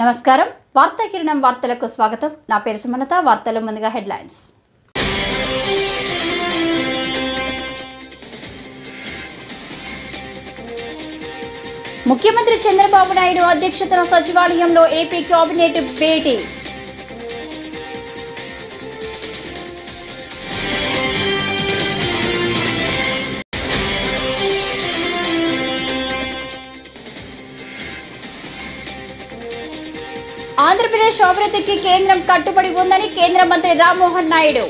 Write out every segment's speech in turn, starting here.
నమస్కారం వార్తా కిరణం వార్తలకు స్వాగతం నా పేరు సుమలత వార్తల ముందుగా హెడ్లైన్స్ ముఖ్యమంత్రి చంద్రబాబు నాయుడు అధ్యక్షతన సచివాలయంలో ఏపీ కేబినెట్ భేటీ ఆంధ్రప్రదేశ్ అభివృద్ధికి కేంద్రం కట్టుబడి ఉందని కేంద్ర మంత్రి రామ్మోహన్ నాయుడు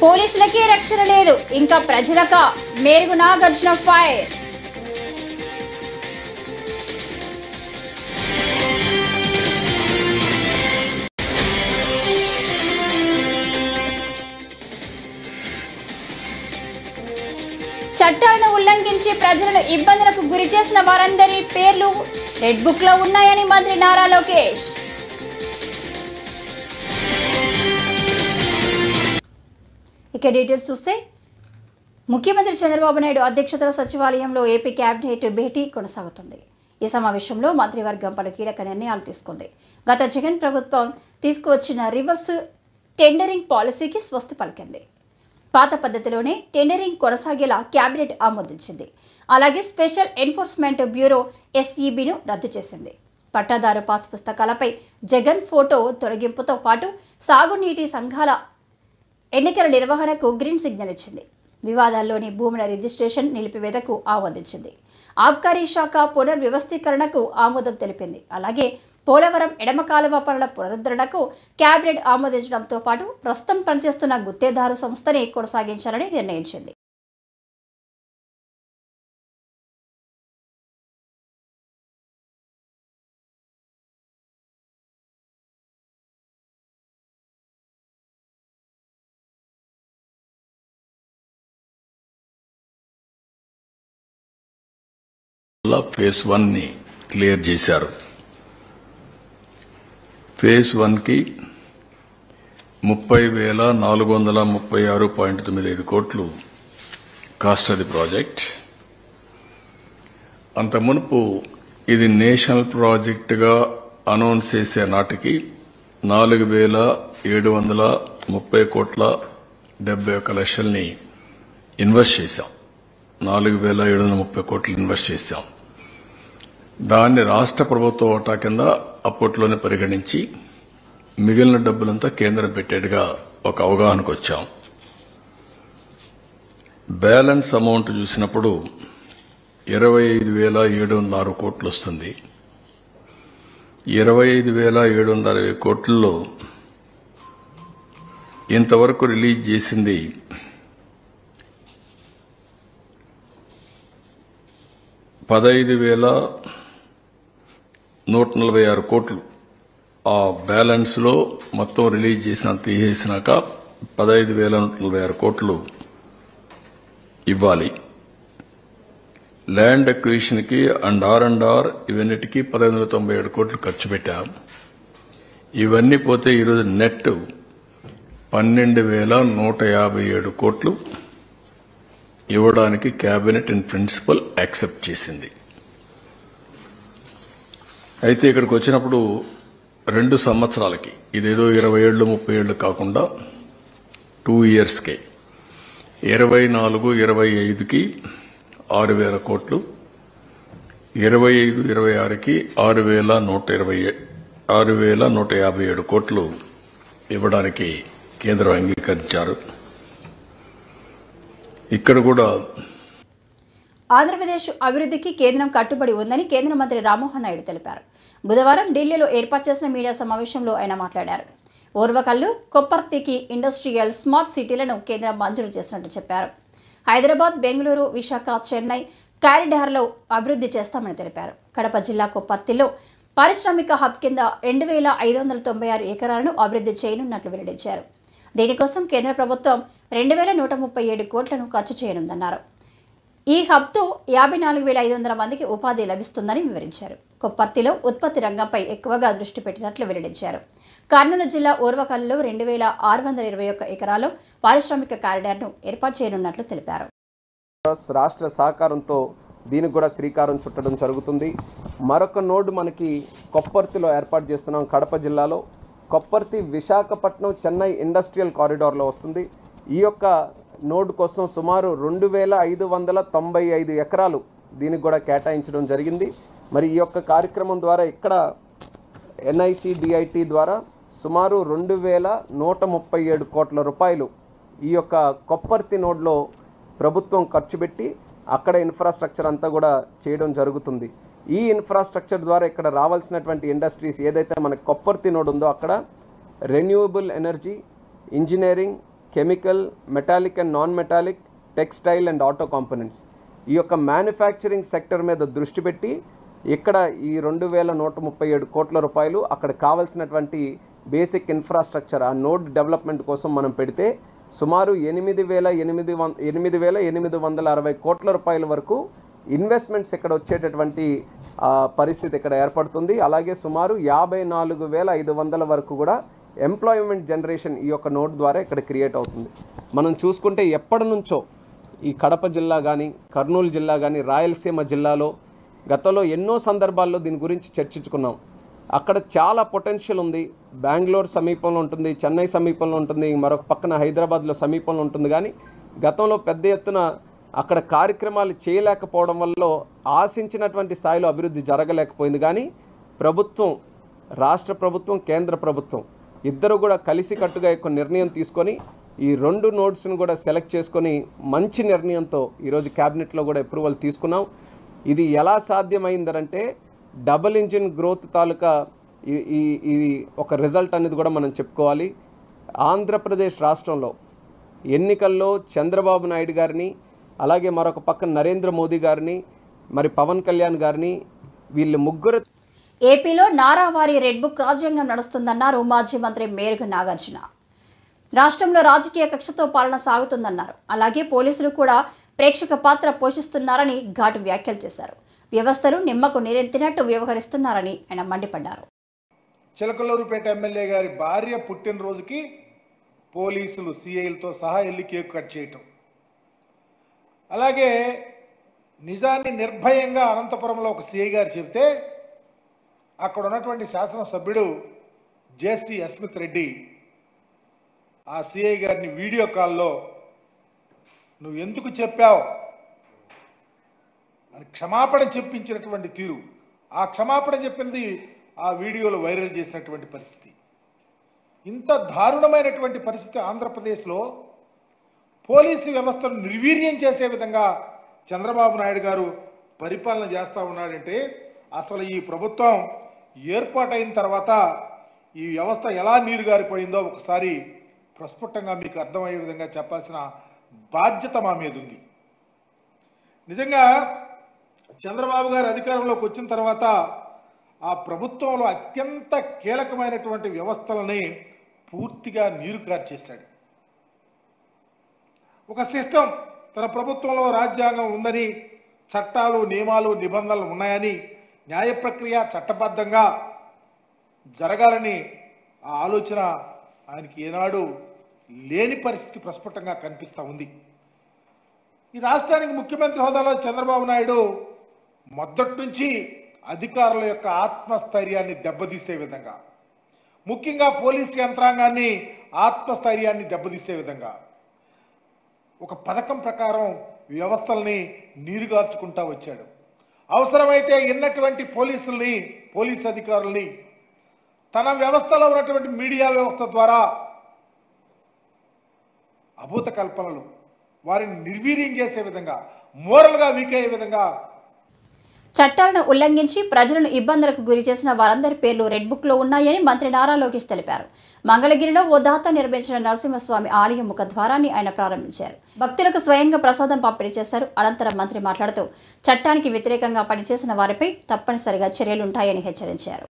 పోలీసులకే రక్షణ లేదు ఇంకా ప్రజలక మేరుగు నాగార్జున ఫైర్ చట్టాలను ఉల్లంఘించి ప్రజలను ఇబ్బందులకు గురి చేసిన వారందరి పేర్లు రెడ్ బుక్ లో ఉన్నాయని మంత్రి నారా లోకేష్ ఇక డీటెయిల్స్ చూస్తే ముఖ్యమంత్రి చంద్రబాబు నాయుడు అధ్యక్షతన సచివాలయంలో ఏపీ కేబినెట్ భేటీ కొనసాగుతుంది. ఈ సమావేశంలో మంత్రివర్గం పలు కీలక నిర్ణయాలు తీసుకుంది. గత జగన్ ప్రభుత్వం తీసుకువచ్చిన రివర్స్ టెండరింగ్ పాలసీకి స్వస్తి పలికింది. పాత పద్ధతిలోనే టెండరింగ్ కొనసాగేలా కేబినెట్ ఆమోదించింది. అలాగే స్పెషల్ ఎన్ఫోర్స్మెంట్ బ్యూరో ఎస్ఈబిను రద్దు చేసింది. పట్టాదారు పాస్ పుస్తకాలపై జగన్ ఫోటో తొలగింపుతో పాటు సాగునీటి సంఘాల ఎన్నికల నిర్వహణకు గ్రీన్ సిగ్నల్ ఇచ్చింది. వివాదాల్లోని భూముల రిజిస్ట్రేషన్ నిలిపివేతకు ఆమోదించింది. ఆబ్కారీ శాఖ పునర్వ్యవస్థీకరణకు ఆమోదం తెలిపింది. అలాగే పోలవరం ఎడమ కాలువ పనుల పునరుద్ధరణకు కేబినెట్ ఆమోదించడంతో పాటు ప్రస్తుతం పనిచేస్తున్న గుత్తేదారు సంస్థని కొనసాగించాలని నిర్ణయించింది. ఫేజ్ 1 ని క్లియర్ చేశారు. ఫేజ్ 1 కి 30,436.95 కోట్లు కాస్ట్ అది ప్రాజెక్ట్. అంత మునుపు ఇది నేషనల్ ప్రాజెక్టుగా అనౌన్స్ చేసే నాటికి 4,730 కోట్ల 71 లక్షల్ని ఇన్వెస్ట్ చేశాం. 4,730 కోట్లు ఇన్వెస్ట్ చేశాం. దాన్ని రాష్ట్ర ప్రభుత్వ ఓటా కింద అప్పట్లోనే పరిగణించి మిగిలిన డబ్బులంతా కేంద్రం పెట్టేట్టుగా ఒక అవగాహనకు వచ్చాం. బ్యాలెన్స్ అమౌంట్ చూసినప్పుడు 25,706 కోట్లు వస్తుంది. 25,760 కోట్లలో ఇంతవరకు రిలీజ్ చేసింది 15,146 కోట్లు. ఆ బ్యాలెన్స్ లో మొత్తం రిలీజ్ చేసిన తీసేసినాక 15,146 కోట్లు ఇవ్వాలి. ల్యాండ్ అక్విజిషన్ కి అండ్ ఆర్ ఇవన్నిటికీ 1,597 కోట్లు ఖర్చు పెట్టాం. ఇవన్నీ పోతే ఈరోజు నెట్ 12,157 కోట్లు ఇవ్వడానికి కేబినెట్ ఇన్ ప్రిన్సిపల్ యాక్సెప్ట్ చేసింది. అయితే ఇక్కడికి వచ్చినప్పుడు 2 సంవత్సరాలకి ఇదేదో 20 ఏళ్ళు 30 ఏళ్ళు కాకుండా 2 ఇయర్స్కే 24-25కి 6,000 కోట్లు, 25-26కి 6,157 కోట్లు ఇవ్వడానికి కేంద్రం అంగీకరించారు. ఇక్కడ కూడా ఆంధ్రప్రదేశ్ అభివృద్ధికి కేంద్రం కట్టుబడి ఉందని కేంద్ర మంత్రి రామ్మోహన్ నాయుడు తెలిపారు. బుధవారం ఢిల్లీలో ఏర్పాటు చేసిన మీడియా సమావేశంలో ఆయన మాట్లాడారు. ఓర్వకల్లు, కొప్పర్తికి ఇండస్ట్రియల్ స్మార్ట్ సిటీలను కేంద్రం మంజూరు చేసినట్టు చెప్పారు. హైదరాబాద్, బెంగళూరు, విశాఖ, చెన్నై కారిడార్లో అభివృద్ధి చేస్తామని తెలిపారు. కడప జిల్లా కొప్పర్తిలో పారిశ్రామిక హబ్ కింద 2,596 ఎకరాలను అభివృద్ధి చేయనున్నట్లు వెల్లడించారు. దీనికోసం కేంద్ర ప్రభుత్వం 2,137 కోట్లను ఖర్చు చేయనుందన్నారు. ఈ హబ్తో 54,500 మందికి ఉపాధి లభిస్తుందని వివరించారు. కొప్పర్తిలో ఉత్పత్తి రంగంపై ఎక్కువగా దృష్టి పెట్టినట్లు వెల్లడించారు. కర్నూలు జిల్లా ఓర్వకల్లో 2,621 ఎకరాల్లో పారిశ్రామిక కారిడార్ను ఏర్పాటు చేయనున్నట్లు తెలిపారు. రాష్ట్ర సహకారంతో దీనికి కూడా శ్రీకారం చుట్టడం జరుగుతుంది. మరొక నోడ్ మనకి కొప్పర్తిలో ఏర్పాటు చేస్తున్నాం. కడప జిల్లాలో కొప్పర్తి విశాఖపట్నం చెన్నై ఇండస్ట్రియల్ కారిడార్లో వస్తుంది. ఈ యొక్క నోడ్ కోసం సుమారు 2,595 ఎకరాలు దీనికి కూడా కేటాయించడం జరిగింది. మరి ఈ యొక్క కార్యక్రమం ద్వారా ఇక్కడ NICDIT ద్వారా సుమారు 2,137 కోట్ల రూపాయలు ఈ యొక్క కొప్పర్తి నోడ్లో ప్రభుత్వం ఖర్చు పెట్టి అక్కడ ఇన్ఫ్రాస్ట్రక్చర్ అంతా కూడా చేయడం జరుగుతుంది. ఈ ఇన్ఫ్రాస్ట్రక్చర్ ద్వారా ఇక్కడ రావాల్సినటువంటి ఇండస్ట్రీస్ ఏదైతే మనకి కొప్పర్తి నోడ్ ఉందో అక్కడ renewable energy, engineering, chemical, metallic and non metallic, textile and auto components ఈ యొక్క మ్యానుఫ్యాక్చరింగ్ సెక్టర్ మీద దృష్టి పెట్టి ఇక్కడ ఈ 2,137 కోట్ల రూపాయలు అక్కడ కావాల్సినటువంటి బేసిక్ ఇన్ఫ్రాస్ట్రక్చర్ ఆ నోడ్ డెవలప్మెంట్ కోసం మనం పెడితే సుమారు 8,860 కోట్ల రూపాయల వరకు ఇన్వెస్ట్మెంట్స్ ఇక్కడ వచ్చేటటువంటి పరిస్థితి ఇక్కడ ఏర్పడుతుంది. అలాగే సుమారు 54,500 వరకు కూడా ఎంప్లాయ్మెంట్ జనరేషన్ ఈ యొక్క నోడ్ ద్వారా ఇక్కడ క్రియేట్ అవుతుంది. మనం చూసుకుంటే ఎప్పటి నుంచో ఈ కడప జిల్లా కానీ, కర్నూలు జిల్లా కానీ, రాయలసీమ జిల్లాలో గతంలో ఎన్నో సందర్భాల్లో దీని గురించి చర్చించుకున్నాం. అక్కడ చాలా పొటెన్షియల్ ఉంది. బెంగళూరు సమీపంలో ఉంటుంది, చెన్నై సమీపంలో ఉంటుంది, మరొక పక్కన హైదరాబాద్లో సమీపంలో ఉంటుంది. కానీ గతంలో పెద్ద ఎత్తున అక్కడ కార్యక్రమాలు చేయలేకపోవడం వల్ల ఆశించినటువంటి స్థాయిలో అభివృద్ధి జరగలేకపోయింది. కానీ ప్రభుత్వం, రాష్ట్ర ప్రభుత్వం, కేంద్ర ప్రభుత్వం ఇద్దరు కూడా కలిసికట్టుగా ఒక నిర్ణయం తీసుకొని ఈ 2 నోడ్స్ను కూడా సెలెక్ట్ చేసుకొని మంచి నిర్ణయంతో ఈరోజు క్యాబినెట్లో కూడా అప్రూవల్ తీసుకున్నాం. ఇది ఎలా సాధ్యమైందంటే డబుల్ ఇంజిన్ గ్రోత్ తాలూకా ఈ ఒక రిజల్ట్ అనేది కూడా మనం చెప్పుకోవాలి. ఆంధ్రప్రదేశ్ రాష్ట్రంలో ఎన్నికల్లో చంద్రబాబు నాయుడు గారిని, అలాగే మరొక పక్కన నరేంద్ర మోదీ గారిని, మరి పవన్ కళ్యాణ్ గారిని, వీళ్ళు ముగ్గురు. ఏపీలో నారావారి రెడ్ బుక్ రాజ్యాంగం నడుస్తుందన్నారు మాజీ మంత్రి మేరుగ నాగార్జున. రాష్ట్రంలో రాజకీయ కక్షతో పాలన సాగుతుందన్నారు. అలాగే పోలీసులు కూడా ప్రేక్షక పాత్ర పోషిస్తున్నారని ఘాటు వ్యాఖ్యలు చేశారు. వ్యవస్థలు నిమ్మకు నీరెత్తినట్టు వ్యవహరిస్తున్నారని ఆయన మండిపడ్డారు. చిలకలూరుపేట ఎమ్మెల్యే గారి భార్య పుట్టినరోజుకి పోలీసులు సిఐలతో సహా వెళ్ళి కేక్ కట్ చేయటం, అలాగే నిజాన్ని నిర్భయంగా అనంతపురంలో ఒక సిఐ గారు చెబితే అక్కడ ఉన్నటువంటి శాసనసభ్యుడు జేసీ అస్మిత్ రెడ్డి ఆ సిఐ గారిని వీడియో కాల్లో నువ్వు ఎందుకు చెప్పావు అని క్షమాపణ చెప్పించినటువంటి తీరు, ఆ క్షమాపణ చెప్పింది ఆ వీడియోలో వైరల్ చేసినటువంటి పరిస్థితి. ఇంత దారుణమైనటువంటి పరిస్థితి ఆంధ్రప్రదేశ్లో పోలీసు వ్యవస్థను నిర్వీర్యం చేసే విధంగా చంద్రబాబు నాయుడు గారు పరిపాలన చేస్తూ ఉన్నాడంటే అసలు ఈ ప్రభుత్వం ఏర్పాటైన తర్వాత ఈ వ్యవస్థ ఎలా నీరుగారిపోయిందో ఒకసారి ప్రస్ఫుటంగా మీకు అర్థమయ్యే విధంగా చెప్పాల్సిన బాధ్యత మా మీద ఉంది. నిజంగా చంద్రబాబు గారు అధికారంలోకి వచ్చిన తర్వాత ఆ ప్రభుత్వంలో అత్యంత కీలకమైనటువంటి వ్యవస్థలని పూర్తిగా నీరు కార్చేశాడు. ఒక సిస్టమ్, తన ప్రభుత్వంలో రాజ్యాంగం ఉందని, చట్టాలు, నియమాలు, నిబంధనలు ఉన్నాయని, న్యాయ ప్రక్రియ చట్టబద్ధంగా జరగాలని ఆ ఆలోచన ఆయనకి ఏనాడు లేని పరిస్థితి ప్రస్ఫుటంగా కనిపిస్తూ ఉంది. ఈ రాష్ట్రానికి ముఖ్యమంత్రి హోదాలో చంద్రబాబు నాయుడు మొదటి నుంచి అధికారుల యొక్క ఆత్మస్థైర్యాన్ని దెబ్బతీసే విధంగా, ముఖ్యంగా పోలీసు యంత్రాంగాన్ని ఆత్మస్థైర్యాన్ని దెబ్బతీసే విధంగా ఒక పథకం ప్రకారం వ్యవస్థల్ని నీరుగార్చుకుంటా వచ్చాడు. అవసరమైతే ఉన్నటువంటి పోలీసు అధికారుల్ని తన వ్యవస్థలో ఉన్నటువంటి మీడియా వ్యవస్థ ద్వారా అభూత కల్పనలు, వారిని నిర్వీర్యం చేసే విధంగా, మోరల్గా వీక్ అయ్యే విధంగా చట్టాలను ఉల్లంఘించి ప్రజలను ఇబ్బందులకు గురి చేసిన వారందరి పేర్లు రెడ్ బుక్ లో ఉన్నాయని మంత్రి నారా లోకేష్ తెలిపారు. మంగళగిరిలో ఓ దాత నిర్మించిన నరసింహస్వామి ఆలయ ముఖద్వారాన్ని ఆయన ప్రారంభించారు. భక్తులకు స్వయంగా ప్రసాదం పంపిణీ చేశారు. అనంతరం మంత్రి మాట్లాడుతూ చట్టానికి వ్యతిరేకంగా పనిచేసిన వారిపై తప్పనిసరిగా చర్యలుంటాయని హెచ్చరించారు.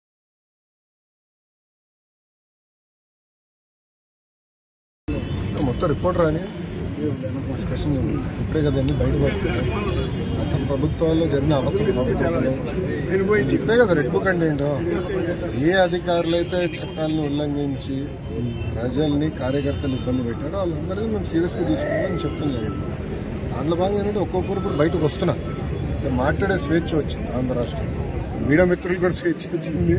మొత్తం రిపోర్ట్ రాని డిస్కషన్ ఇప్పుడే కదండి బయటపడుతుంది. గత ప్రభుత్వాల్లో జరిగిన అవకతవకలు ఇప్పుడే కదా రెడ్ బుక్ అంటే ఏంటో. ఏ అధికారులు అయితే చట్టాలను ఉల్లంఘించి ప్రజల్ని కార్యకర్తలు ఇబ్బంది పెట్టారో వాళ్ళందరినీ మేము సీరియస్గా తీసుకుంటామని చెప్పడం జరిగింది. దాంట్లో భాగంగా ఏంటంటే ఒక్కొక్కరు ఇప్పుడు బయటకు వస్తున్నారు. మాట్లాడే స్వేచ్ఛ వచ్చింది ఆంధ్ర రాష్ట్రం. మీడియా మిత్రులు కూడా స్వేచ్ఛ వచ్చింది,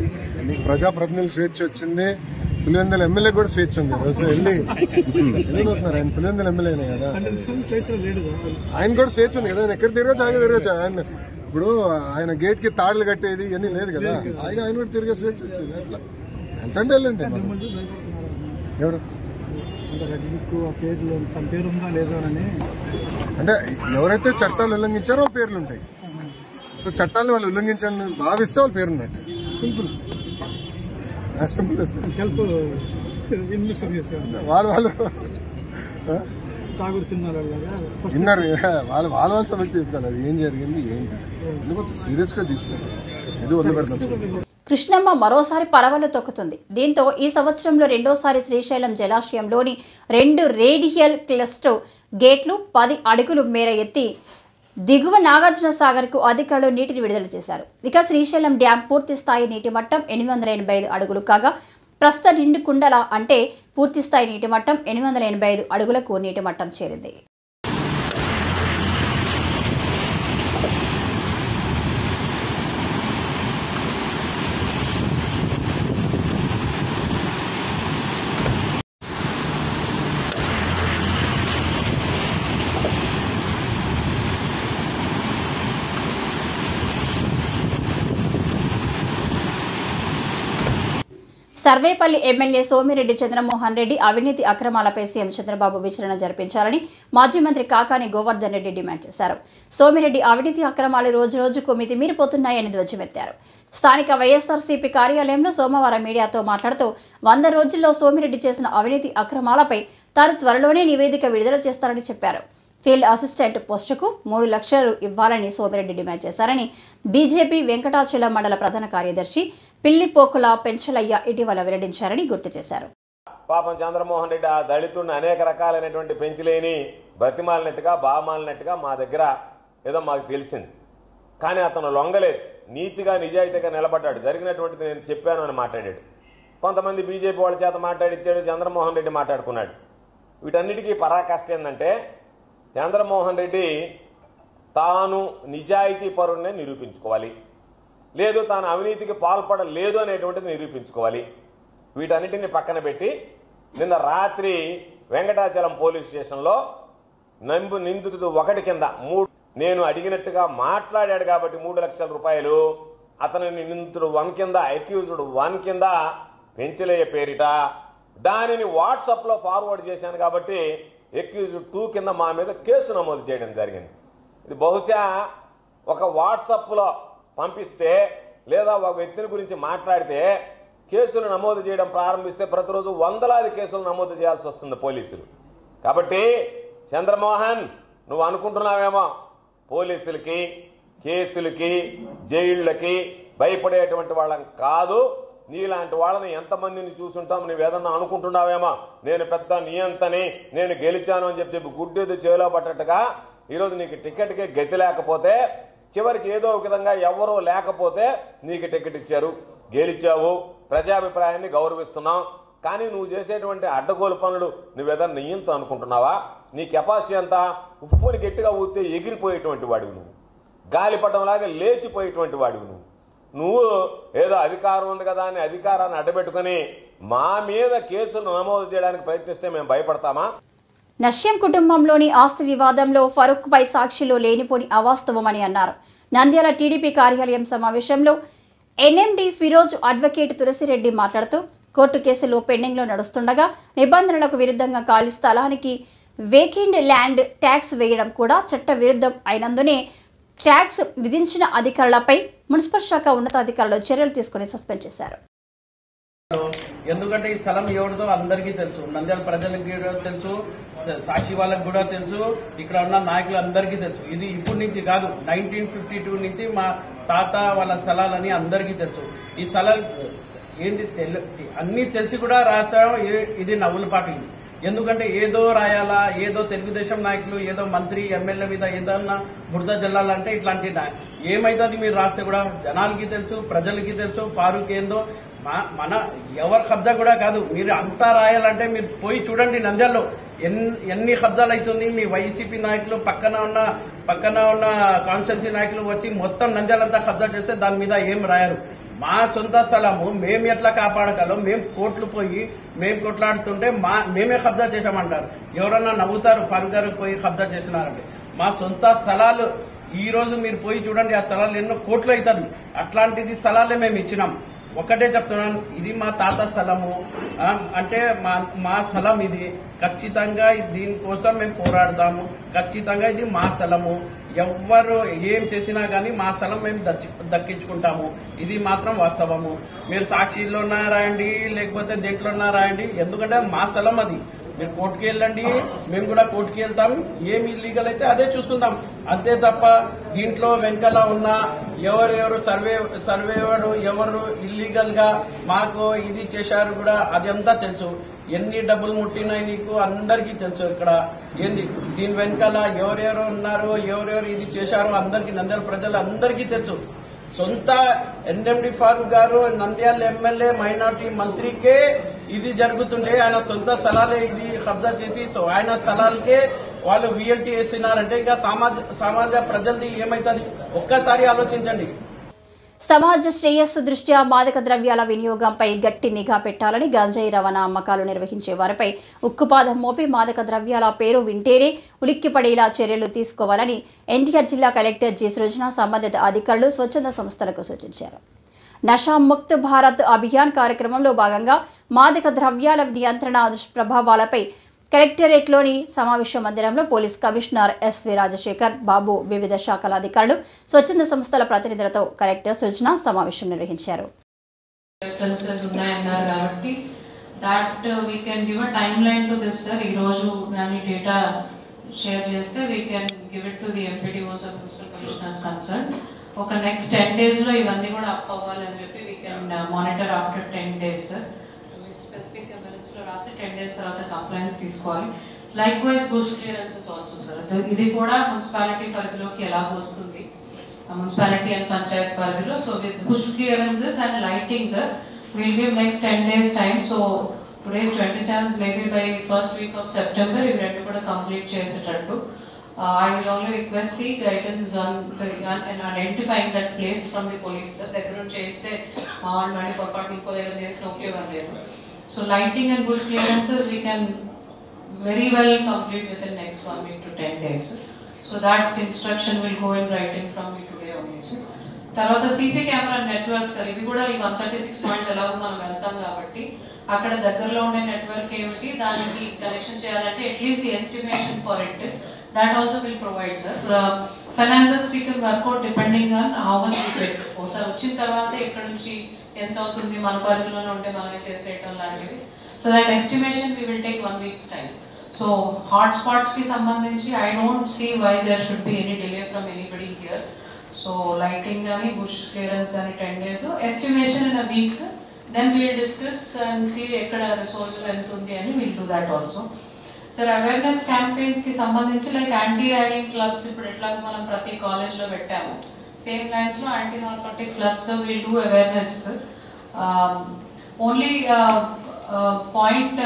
ప్రజాప్రతినిధులు స్వేచ్ఛ వచ్చింది, పులివెందుల ఎమ్మెల్యే కూడా స్వేచ్ఛ ఉంది. రోజు వెళ్ళి అవుతున్నారు ఆయన పులివెందుల ఎమ్మెల్యేనే కదా, ఆయన కూడా స్వేచ్ఛ ఉంది కదా. ఆయన ఎక్కడ తిరగచ్చు ఆయన తిరగచ్చు. ఆయన ఇప్పుడు ఆయన గేట్ కి తాడులు కట్టేది ఇవన్నీ లేదు కదా, ఆయన కూడా తిరిగే స్వేచ్ఛ వచ్చింది. అట్లా ఎంతంటే వెళ్ళండి. ఎవరు అంటే ఎవరైతే చట్టాలు ఉల్లంఘించారో పేర్లు ఉంటాయి. సో చట్టాలను వాళ్ళు ఉల్లంఘించాలని భావిస్తే వాళ్ళ పేరు ఉన్నట్టు. సింపుల్ వాళ్ళు విన్నారు. వాళ్ళ సమస్య చేసుకోవాలి. అది ఏం జరిగింది ఏంటి ఎందుకంటే సీరియస్ గా తీసుకోవాలి. ఇది వదిలిపెడతాం. కృష్ణమ్మ మరోసారి పరవళ్లు తొక్కుతుంది. దీంతో ఈ సంవత్సరంలో రెండోసారి శ్రీశైలం జలాశయంలోని 2 రేడియల్ క్లస్టర్ గేట్లు 10 అడుగులు మేర ఎత్తి దిగువ నాగార్జున సాగర్కు అధికారులు నీటిని విడుదల చేశారు. ఇక శ్రీశైలం డ్యాం పూర్తి స్థాయి నీటి మట్టం 885 అడుగులు కాగా ప్రస్తుత నిండు కుండల అంటే పూర్తి స్థాయి నీటి మట్టం 885 అడుగులకు నీటి మట్టం చేరింది. సర్వేపల్లి ఎమ్మెల్యే సోమిరెడ్డి చంద్రమోహన్ రెడ్డి అవినీతి అక్రమాలపై సీఎం చంద్రబాబు విచారణ జరిపించాలని మాజీ మంత్రి కాకాని గోవర్ధన్ రెడ్డి డిమాండ్ చేశారు. సోమిరెడ్డి అవినీతి అక్రమాలు రోజురోజుకు మితిమీరిపోతున్నాయని ధ్వజమెత్తారు. స్థానిక వైఎస్ఆర్సీపీ కార్యాలయంలో సోమవారం మీడియాతో మాట్లాడుతూ 100 రోజుల్లో సోమిరెడ్డి చేసిన అవినీతి అక్రమాలపై తాను త్వరలోనే నివేదిక విడుదల చేస్తారని చెప్పారు. ఫీల్డ్ అసిస్టెంట్ పోస్టుకు 3 లక్షలు ఇవ్వాలని సోమిరెడ్డి డిమాండ్ చేశారని బీజేపీ వెంకటాచలం మండల ప్రధాన కార్యదర్శి పిల్లిపోకుల పెంచలయ్య ఇటీవల వెల్లడించారని గుర్తు చేశారు. పాపం చంద్రమోహన్ రెడ్డి ఆ దళితుడిని అనేక రకాలైనటువంటి పెంచులేని బ్రతిమాలినట్టుగా బామాలినట్టుగా మా దగ్గర ఏదో మాకు తెలిసింది. కానీ అతను లొంగలేదు, నీతిగా నిజాయితీగా నిలబడ్డాడు. జరిగినటువంటిది నేను చెప్పాను అని మాట్లాడాడు. కొంతమంది బీజేపీ వాళ్ళ చేత మాట్లాడిచ్చాడు, చంద్రమోహన్ రెడ్డి మాట్లాడుకున్నాడు. వీటన్నిటికీ పరాకాష్ట ఏంటంటే చంద్రమోహన్ రెడ్డి తాను నిజాయితీ పరుణ్ణి నిరూపించుకోవాలి, లేదు తాను అవినీతికి పాల్పడలేదు అనేటువంటిది నిరూపించుకోవాలి. వీటన్నిటిని పక్కన పెట్టి నిన్న రాత్రి వెంకటాచలం పోలీస్ స్టేషన్లో నిందితుడు 1 కింద 3 నేను అడిగినట్టుగా మాట్లాడాడు కాబట్టి 3 లక్షల రూపాయలు అతనిని నిందితుడు 1 కింద అక్యూజ్డ్ 1 కింద పెంచలేయ పేరిట దానిని వాట్సాప్ లో ఫార్వర్డ్ చేశాను కాబట్టి అక్యూజ్డ్ 2 కింద మా మీద కేసు నమోదు చేయడం జరిగింది. ఇది బహుశా ఒక వాట్సాప్ లో పంపిస్తే లేదా ఒక వ్యక్తిని గురించి మాట్లాడితే కేసులు నమోదు చేయడం ప్రారంభిస్తే ప్రతిరోజు వందలాది కేసులు నమోదు చేయాల్సి వస్తుంది పోలీసులు. కాబట్టి చంద్రమోహన్ నువ్వు అనుకుంటున్నావేమో పోలీసులకి కేసులకి జైళ్లకి భయపడేటువంటి వాళ్ళం కాదు. నీలాంటి వాళ్ళని ఎంతమందిని చూసుంటాం, నువ్వేదన్నా అనుకుంటున్నావేమో నేను పెద్ద నియంతని నేను గెలిచాను అని చెప్పి గుడ్డేది చేలో పట్టట్టుగా ఈరోజు నీకు టికెట్కి గతి లేకపోతే చివరికి ఏదో ఒక విధంగా ఎవరో లేకపోతే నీకు టికెట్ ఇచ్చారు, గెలిచావు, ప్రజాభిప్రాయాన్ని గౌరవిస్తున్నాం. కానీ నువ్వు చేసేటువంటి అడ్డగోలు పనులు నువ్వేదన్నా నియంత అనుకుంటున్నావా? నీ కెపాసిటీ అంతా ఉప్పుని గట్టిగా ఊస్తే ఎగిరిపోయేటువంటి వాడివి నువ్వు, గాలిపటంలాగా లేచిపోయేటువంటి వాడివి నువ్వు ఏదో అధికారం ఉంది కదా అని అధికారాన్ని అడ్డబెట్టుకుని మా మీద కేసులు నమోదు చేయడానికి ప్రయత్నిస్తే మేము భయపడతామా? నశ్యం కుటుంబంలోని ఆస్తి వివాదంలో ఫరూక్ పై సాక్షిలో లేనిపోని అవాస్తవమని అన్నారు. నంద్యాల టీడీపీ కార్యాలయం సమావేశంలో ఎన్ఎండి ఫిరోజ్ అడ్వకేట్ తులసిరెడ్డి మాట్లాడుతూ కోర్టు కేసులు పెండింగ్లో నడుస్తుండగా నిబంధనలకు విరుద్ధంగా ఖాళీ స్థలానికి వేకెండ్ ల్యాండ్ ట్యాక్స్ వేయడం కూడా చట్ట విరుద్ధం అయినందునే ట్యాక్స్ విధించిన అధికారులపై మున్సిపల్ శాఖ ఉన్నతాధికారులు చర్యలు తీసుకుని సస్పెండ్ చేశారు. ఎందుకంటే ఈ స్థలం ఎవరిదో అందరికీ తెలుసు, నంద్యాల ప్రజలకు కూడా తెలుసు, సాక్షి వాళ్ళకి కూడా తెలుసు, ఇక్కడ ఉన్న నాయకులు అందరికీ తెలుసు. ఇది ఇప్పటి నుంచి కాదు, 1952 నుంచి మా తాత వాళ్ళ స్థలాలని అందరికీ తెలుసు. ఈ స్థలాలు ఏంది అన్ని తెలిసి కూడా రాస్తాం. ఇది నవ్వుల పాట. ఎందుకంటే ఏదో రాయాలా, ఏదో తెలుగుదేశం నాయకులు, ఏదో మంత్రి ఎమ్మెల్యే మీద ఏదన్నా బురద జల్లాలంటే ఇట్లాంటి ఏమైతుంది మీరు రాస్తే కూడా జనాలకి తెలుసు, ప్రజలకి తెలుసు. ఫారూక్ ఏందో మన ఎవరు కబ్జా కూడా కాదు. మీరు అంతా రాయాలంటే మీరు పోయి చూడండి నంద్యాలలో ఎన్ని కబ్జాలు అవుతుంది. మీ వైసీపీ నాయకులు పక్కన ఉన్న కాన్స్టిట్యున్సీ నాయకులు వచ్చి మొత్తం నంద్యాలంతా కబ్జా చేస్తే దాని మీద ఏం రాయరు. మా సొంత స్థలము మేము ఎట్లా కాపాడగలం, మేము కోర్టులు పోయి మేము కొట్లాడుతుంటే మేమే కబ్జా చేశామంటారు. ఎవరన్నా నవ్వుతారు ఫారూక్ గారు పోయి కబ్జా చేసినారంటే. మా సొంత స్థలాలు ఈ రోజు మీరు పోయి చూడండి, ఆ స్థలాలు ఎన్నో కోట్లు అవుతుంది. అట్లాంటిది స్థలాలే మేము ఇచ్చినాం. ఒక్కటే చెప్తున్నాను, ఇది మా తాత స్థలము, అంటే మా స్థలం ఇది. ఖచ్చితంగా దీనికోసం మేము పోరాడతాము. ఖచ్చితంగా ఇది మా స్థలము. ఎవ్వరు ఏం చేసినా గానీ మా స్థలం మేము దక్కించుకుంటాము. ఇది మాత్రం వాస్తవము. మీరు సాక్షిలోన్నా రాయండి, లేకపోతే దేంట్లోన్నా రాయండి, ఎందుకంటే మా స్థలం అది. మీరు కోర్టుకి వెళ్ళండి, మేము కూడా కోర్టుకి వెళ్తాం. ఏమి ఇల్లీగల్ అయితే అదే చూసుకుందాం. అంతే తప్ప దీంట్లో వెనకాల ఉన్న ఎవరెవరు సర్వేవరు ఎవరు ఇల్లీగల్ గా మాకు ఇది చేశారు కూడా అదంతా తెలుసు. ఎన్ని డబ్బులు ముట్టినాయి నీకు అందరికీ తెలుసు. ఇక్కడ ఏంది దీని వెనకాల ఎవరెవరు ఉన్నారో, ఎవరెవరు ఇది చేశారో అందరికీ, నంద్యాల ప్రజలు అందరికీ తెలుసు. సొంత ఎన్ఎండి ఫారూక్ గారు నంద్యాల ఎమ్మెల్యే మైనార్టీ మంత్రికే ఇది జరుగుతుండే, ఆయన సొంత స్థలాలే ఇది కబ్జా చేసి ఆయన స్థలాలకే వాళ్ళు విఎల్టీ వేస్తున్నారంటే ఇక సమాజ ప్రజలది ఏమైతుంది ఒక్కసారి ఆలోచించండి. సమాజ శ్రేయస్సు దృష్ట్యా మాదక ద్రవ్యాల వినియోగంపై గట్టి నిఘా పెట్టాలని గంజాయి రవాణా అమ్మకాలు నిర్వహించే వారిపై ఉక్కుపాదం మోపి మాదక ద్రవ్యాల పేరు వింటేనే ఉలిక్కిపడేలా చర్యలు తీసుకోవాలని ఎన్టీఆర్ జిల్లా కలెక్టర్ జి సృజన సంబంధిత అధికారులు స్వచ్ఛంద సంస్థలకు సూచించారు. నషా ముక్త్ భారత్ అభియాన్ కార్యక్రమంలో భాగంగా మాదక ద్రవ్యాల నియంత్రణ దుష్ప్రభావాలపై కలెక్టరేట్లోని సమావేశ మందిరంలో పోలీస్ కమిషనర్ ఎస్వి రాజశేఖర్ బాబు, వివిధ శాఖల అధికారులు, స్వచ్ఛంద సంస్థల ప్రతినిధులతో కలెక్టర్ సూచన సమావేశం నిర్వహించారు. ఒక నెక్స్ట్ 10 days లో ఇవన్నీ కూడా అప్ అవ్వాలని చెప్పి we can monitor after 10 days. Specific evidence లో రాసి 10 days తర్వాత కంప్లైంట్స్ తీసుకోవాలి. Like wise bush clearances also sir, ఇది కూడా మున్సిపాలిటీ పరిధిలోకి ఎలా వస్తుంది, మున్సిపాలిటీ అండ్ పంచాయత్ పరిధిలో. So with bush clearances and lighting sir will give next 10 days time. So today 27th, maybe by first week off September ఇవి రెండు కూడా కంప్లీట్ చేసేటట్టు. I will only request the guidance on identifying that place from the police. దగ్గర నుంచి చేస్తే మా వాళ్ళు మళ్ళీ పొరపాటు ఇంకో దగ్గర చేస్తే ఉపయోగం లేదు. So lighting and bush clearances we can very well complete within next 1 week to 10 days. So that instruction will go in writing from me today only. తర్వాత సీసీ కెమెరా నెట్వర్క్ సార్, ఇవి కూడా ఈ 136 పాయింట్స్ ఎలాగో మనం వెళ్తాం కాబట్టి అక్కడ దగ్గరలో ఉండే నెట్వర్క్ ఏమిటి, దానికి కనెక్షన్ చేయాలంటే at least estimation for it that also will provide sir. Financials we can work out depending on how much we get. ఒకసారి వచ్చిన తర్వాత ఇక్కడ నుంచి ఎంత అవుతుంది, మన పరిధిలోనే ఉంటే మనమే చేసేయటం లాంటివి. So that estimation we will take 1 week's time. So hot spots కి సంబంధించి I don't see why there should be any delay from anybody here. So lighting గానీ బుష్ క్లియరెన్స్ గానీ 10 days, estimation in a week, then we will discuss and see ఎక్కడ resources ఎంత ఉంది అని we'll do that also. Sir awareness campaigns కి సంబంధించి like anti ragging clubs ఇప్పుడు ఎట్లా మనం ప్రతి కాలేజ్ లో పెట్టాము, సేమ్ లైన్స్ లో anti narcotic clubs will do awareness. Only point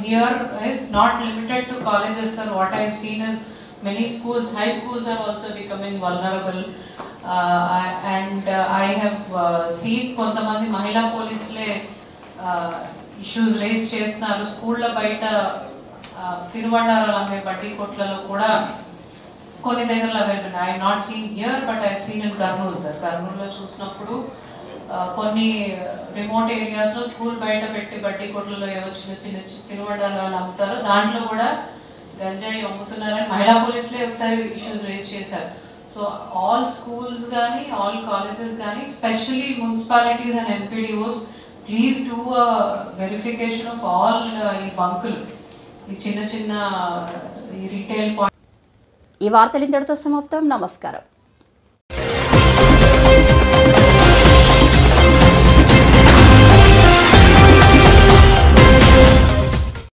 here is not limited to colleges sir. What I have seen is many schools, high schools are also becoming vulnerable. And I have seen కొంతమంది మహిళా పోలీసులే issues race చేస్తున్నారు. స్కూళ్ల బయట తిరువండారాలు అమ్మే బడ్డీ కొట్లలో కూడా కొన్ని దగ్గరలో available. I not seen here but I seen in Kurnool sir. కర్నూలులో చూసినప్పుడు కొన్ని రిమోట్ ఏరియాస్ లో స్కూల్ బయట పెట్టి బడ్డీ కొట్లలో ఏవో చిన్న చిన్న తిరువండారాలు అమ్ముతారు, దాంట్లో కూడా గంజాయి అమ్ముతున్నారని మహిళా పోలీసులే ఒకసారి ఇష్యూస్ రేస్ చేశారు. సో ఆల్ స్కూల్స్ గానీ ఆల్ కాలేజెస్ గానీ specially municipalities and MPDOs please do verification of all ఈ బంకులు, ఈ చిన్న చిన్న రీటైల్. ఈ వార్తలు ఇంతటితో సమాప్తం. నమస్కారం.